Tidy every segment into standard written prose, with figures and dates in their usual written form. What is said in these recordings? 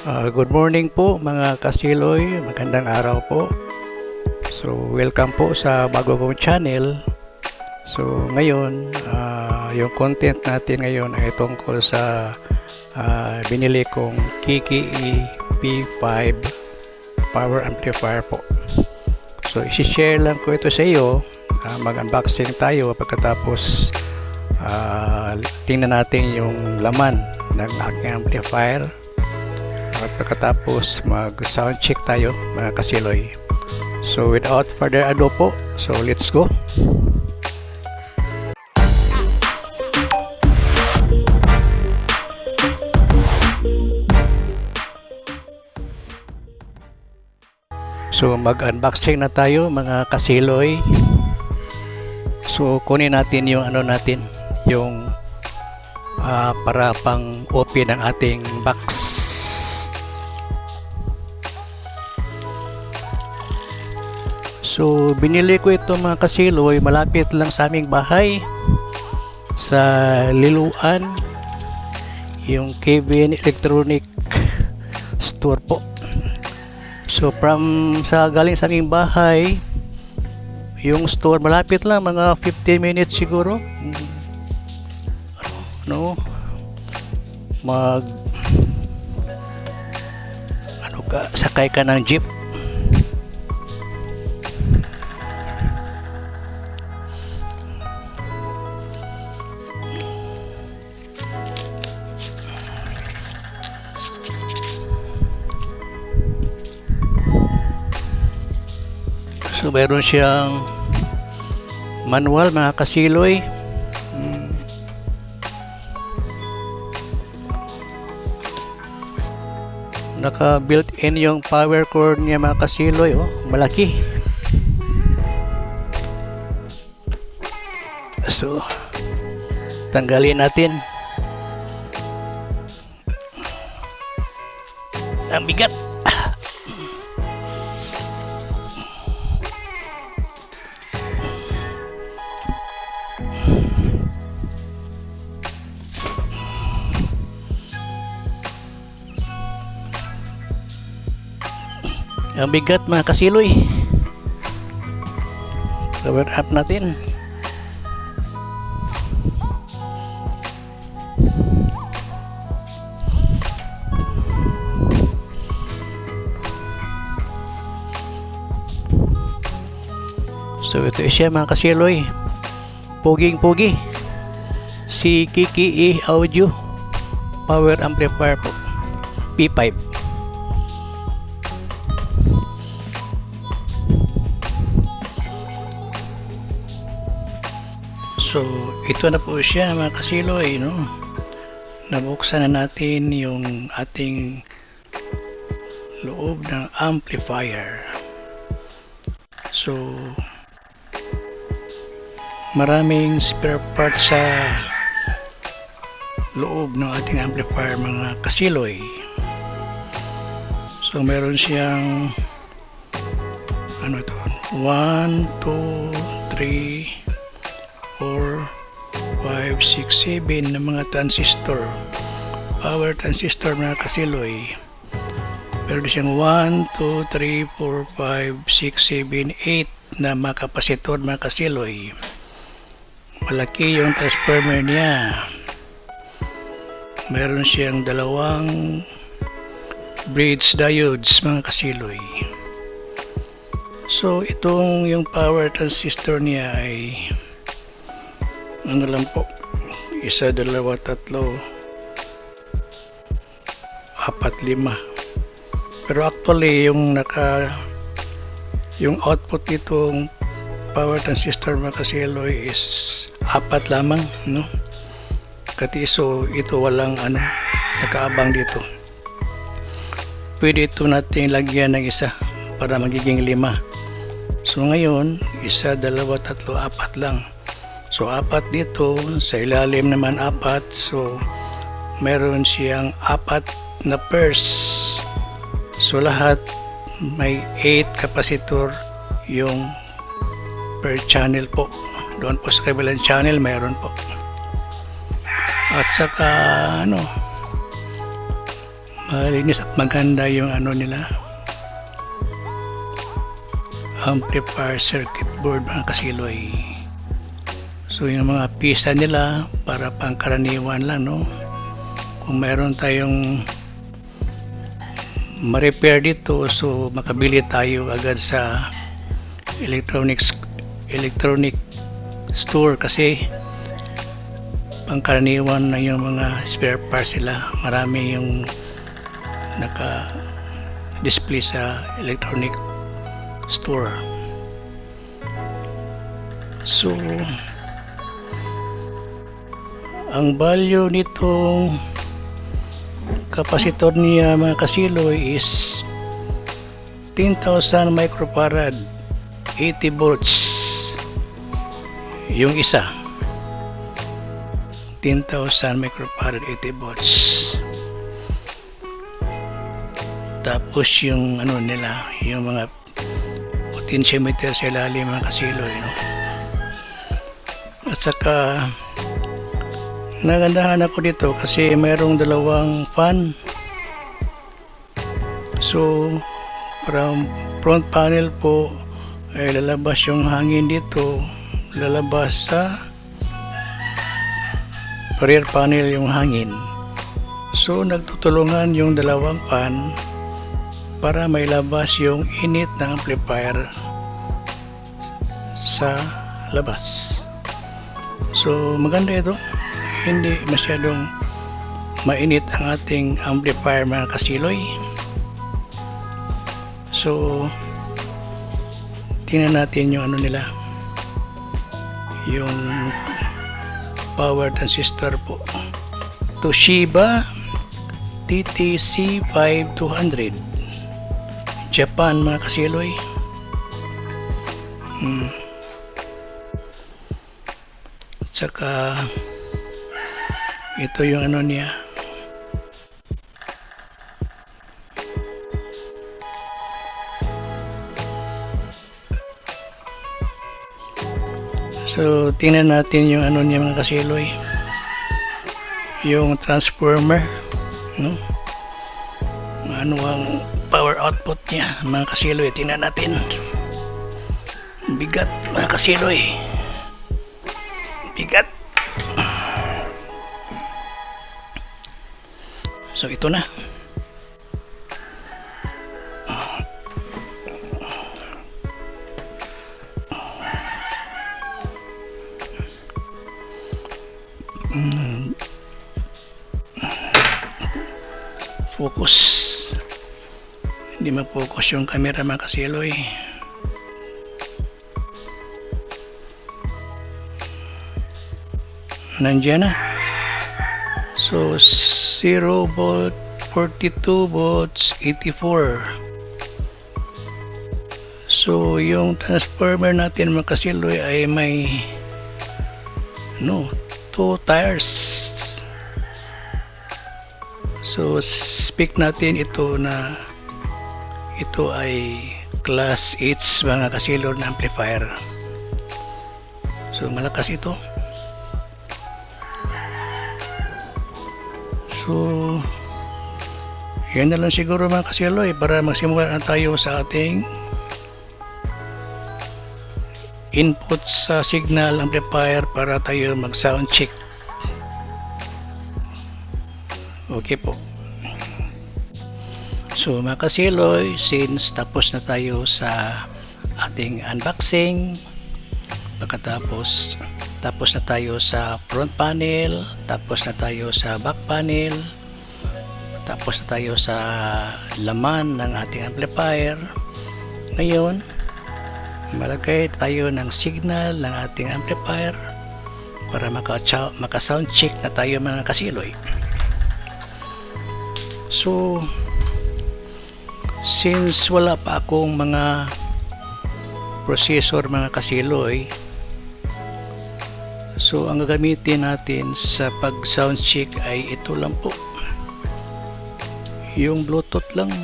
Good morning po mga kasiloy, magandang araw po. So welcome po sa bago kong channel. So ngayon, yung content natin ngayon ay tungkol sa binili kong Kiki P5 power amplifier po. So isi-share lang ko ito sa iyo, mag-unboxing tayo pagkatapos tingnan natin yung laman ng aking amplifier. At pagkatapos mag-sound check tayo mga kasiloy. So without further ado po, so let's go. So mag-unboxing na tayo mga kasiloy. So kunin natin yung yung para pang open ng ating box. So binili ko ito mga kasiloy, malapit lang sa aming bahay sa Liluan, yung Kevin Electronic Store po. So galing sa aming bahay, yung store malapit lang, mga 15 minutes siguro. Sakay ka ng jeep. So mayroon siyang manual mga kasiloy. Naka built in yung power cord niya mga kasiloy, malaki. So tanggalin natin. Ang bigat. Ang bigat mga kasiloy. Cover up natin. So ito siya mga kasiloy. Puging-pugi. Si Kiki Audio power amplifier po. P5. So ito na po siya mga kasiloy, nabuksan na natin yung ating loob ng amplifier. So maraming spare parts sa loob ng ating amplifier mga kasiloy. So meron siyang 1, 2, 3, 4, 5, 6, 7 na mga transistor, power transistor mga kasiloy. Meron siyang 1, 2, 3, 4, 5, 6, 7, 8 na mga kapasitor mga kasiloy. Malaki yung transformer niya. Meron siyang dalawang bridge diodes mga kasiloy. So itong yung power transistor niya ay lang po, 1, 2, 3, 4, 5. Pero actually yung output nitong power transistor mga kasiloy is 4 lamang, katiso ito, walang nakaabang dito. Pwede ito natin lagyan ng isa para magiging 5. So ngayon 1, 2, 3, 4 lang. So 4 dito, sa ilalim naman 4. So meron siyang 4 na pairs. So lahat may 8 kapasitor yung per channel po. Doon po sa kabilang channel mayroon po. At saka malinis at maganda yung ano nila, amplifier circuit board mga kasiloy. So yung mga pista nila para pangkaraniwan lang, no? Kung mayroon tayong ma-repair dito, so makabili tayo agad sa electronic store kasi pangkaraniwan na yung mga spare parts nila. Marami yung naka display sa electronic store. So ang value nitong kapasitor niya mga kasiloy is 10,000 microfarad, 80 volts yung isa, 10,000 microfarad, 80 volts. Tapos yung ano nila, yung mga potentiometer sa ilalim mga kasiloy, no? At saka nagandahan ako dito kasi mayroong dalawang fan. So from front panel po ay lalabas yung hangin dito, lalabas sa rear panel yung hangin. So nagtutulungan yung dalawang fan para may labas yung init ng amplifier sa labas. So maganda ito, hindi masyadong mainit ang ating amplifier mga kasiloy. So tingnan natin yung ano nila, yung power transistor po, Toshiba TTC5200 Japan mga kasiloy. Saka ito yung ano niya, so tingnan natin yung ano niya mga kasiloy, yung transformer, no? Ano ang power output niya mga kasiloy, tingnan natin. Bigat mga kasiloy, bigat. So ito na. Focus. Hindi ma-focus yung camera mga kasiloy. Nandiyan na. So 0 volt, 42 volts, 84. So yung transformer natin mga kasiloy ay may 2 tires. So speak natin ito na ito ay class H mga kasiloy na amplifier. So malakas ito. So yan na lang siguro mga kasiloy para magsimula na tayo sa ating input sa signal amplifier para tayo mag sound check. Okay po. So mga kasiloy, since tapos na tayo sa ating unboxing, pagkatapos tapos na tayo sa front panel, tapos na tayo sa back panel, tapos na tayo sa laman ng ating amplifier. Ngayon malagay tayo ng signal ng ating amplifier para maka sound check na tayo mga kasiloy. So since wala pa akong mga processor mga kasiloy, so ang gagamitin natin sa pag sound check ay ito lang po, yung Bluetooth lang.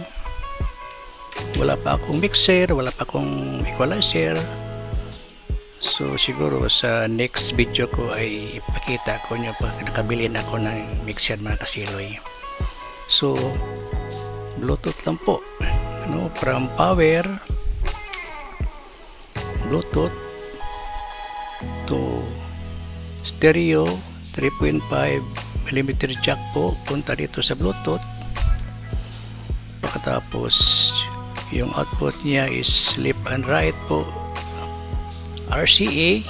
Wala pa akong mixer, wala pa akong equalizer. So siguro sa next video ko ay ipakita ko nyo pag nakabili na ako ng mixer mga kasiloy. So Bluetooth lang po, from power Bluetooth to stereo 3.5mm jack po, punta dito sa Bluetooth. Pagkatapos yung output niya is left and right po, RCA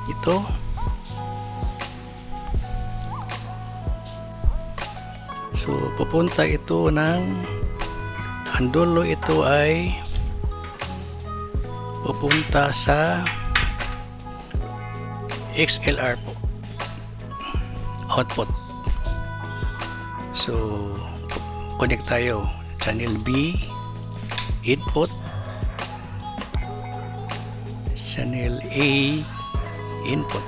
ito. So pupunta ito ang dulo ito ay pupunta sa XLR po, output. So connect tayo, channel B input, channel A input.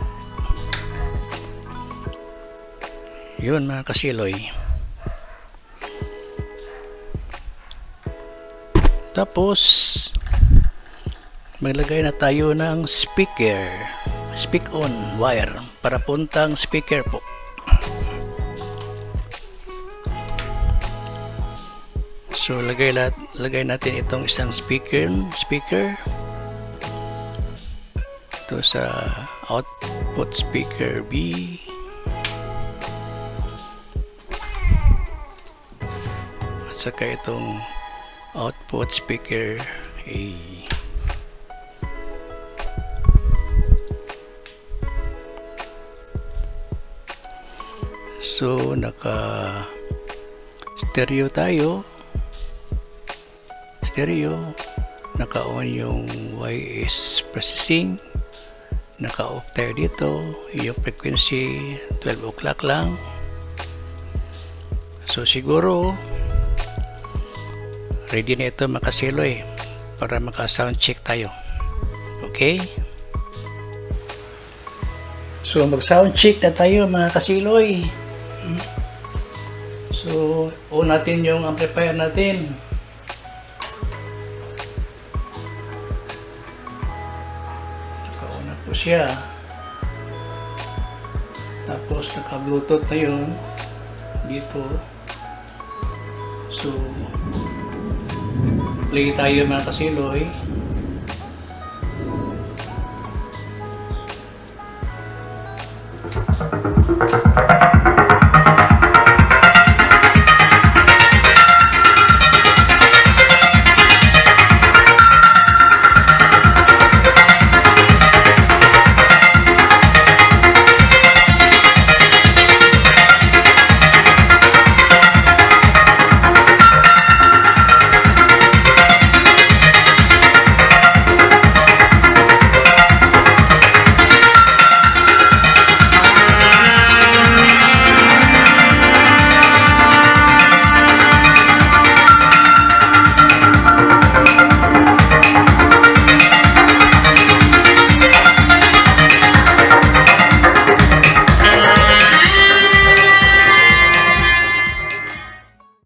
Yun mga kasiloy. Tapos maglagay na tayo ng speaker, speak on wire para puntang speaker po. So lagay natin itong isang speaker ito sa output speaker B, at saka itong output speaker A. So naka stereo tayo, naka-on yung YS processing, naka-off tayo dito, yung frequency 12 o'clock lang. So siguro ready na ito mga kasiloy para maka-sound check tayo. Okay? So mag-sound check na tayo mga kasiloy. So on natin yung amplifier natin. Naka-on na po siya. Tapos naka-bluetooth na yun dito. So play tayo mga kasiloy.